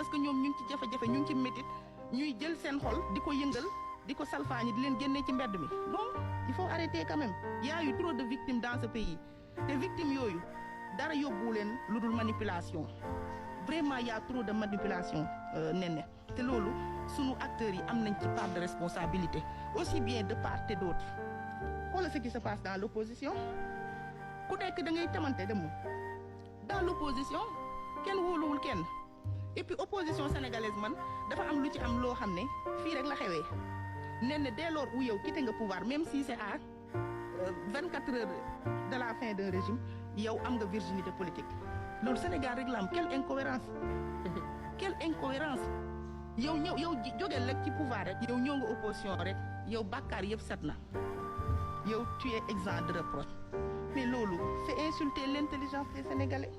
parce que ñoom ñu ngi ci jafe-jafe ñu ngi ci métit ñuy jël seen xol di ko yëngal di ko salfaañi di leen génnee ci mbedd mi donc il faut arrêter quand même. Il y a eu trop de victimes dans ce pays te victimes yooyu dara yóbbu leen lu dul manipulation vraiment il y a trop de manipulation Néné te loolu sunu acteurs yi am nañ ci part de responsabilité aussi bien de part et d'autre. Voilà ce qui se passe dans l'opposition ku nekk da ngay tamante dem dans l'opposition kenn wóoluwul kenn et puis opposition sénégalaise man dafa am lu ci am loo xam ne fii rek la xewee Néné dès lors où yow quitté nga pouvoir même si c'est à 24 heures de la fin d'un régime yow am nga virginité politique loolu Sénégal rek la am quelle incohérence quelle incohérence yow jógeel rek ci pouvoir rek yow ñëw nga opposition rek yow bàkkaar yëpp set na yow tu es exempt de reproche mais loolu c'est insulter l'intelligence des Sénégalais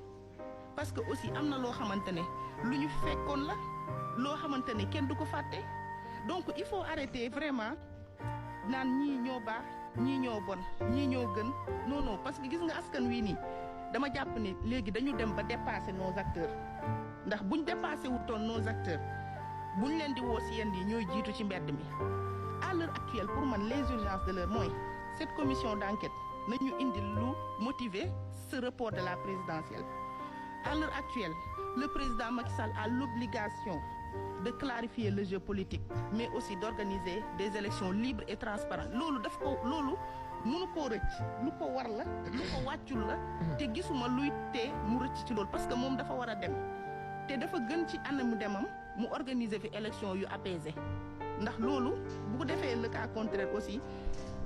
parce que aussi am na loo xamante ne lu ñu fekkoon la loo xamante ne kenn du ko fàtte donc il faut arrêter vraiment naan ñii ñoo baax ñii ñoo bon ñii ñoo gën non parce que gis nga askan wii nii dama jàpp ne léegi dañu dem ba dépasser nos acteurs ndax buñ dépassé wutoon nos acteurs buñ leen di woo si yenn yi ñooy jiitu ci mbedd mi à l'heure actuelle pour man les urgences de l'heure mooy cette commission d'enquête nañu indi lu motiver ce report de la présidentielle. À l'heure actuelle le président Macky Sall a l'obligation de clarifier le jeu politique mais aussi d'organiser des élections libres et transparentes loolu mënu koo rëcc lu ko war la lu ko wàccul la te gisuma luy tee mu rëcc ci loolu parce que moom dafa war a dem te dafa gën ci anamu demam mu organiser fi élection yu apaisé ndax loolu bu ko defee le cas contraire aussi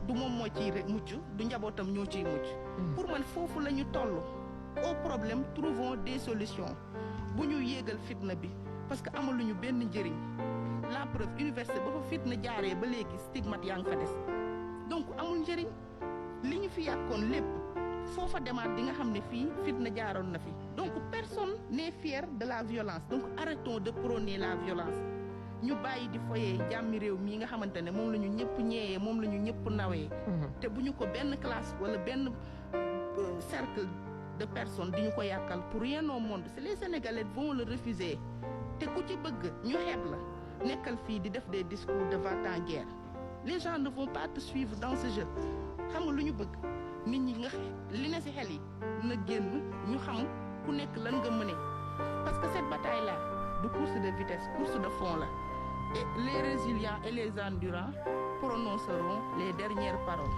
du moom moo ciy rek mucc du njabootam ñoo ciy mucc pour man foofu la ñu toll au problème trouvons des solutions bu ñu yéegal fitna bi parce que amaluñu benn njëriñ la preuve université ba fa fitna jaaree ba léegi stigmate yaa ngi fa des donc amul njëriñ li ñu fi yàkkoon lépp foofa demaat di nga xam ne fii fitna jaaroon na fi donc personne n'est fier de la violence donc arrêtons de prôner la violence ñu bàyyi di foyee jàmmi réew mii nga xamante ne moom la ñu ñëpp ñeeyee moom la ñu ñëpp nawee te bu ñu ko benn classe wala benn cercle de personnes di ñu ko yàkkal pour rien au monde c'est les Sénégalais vont le refuser te ku ci bëgg ñu xeeb la nekkal fii di def des discours de va-t-en-guerre les gens ne vont pas te suivre dans ce jeu xam nga lu ñu bëgg nit ñi nga li ne ci xel yi na génn ñu xam ku nekk lan nga mëne parce que cette bataille là du course de vitesse course de fond la et les résilients et les endurants prononceront les dernières paroles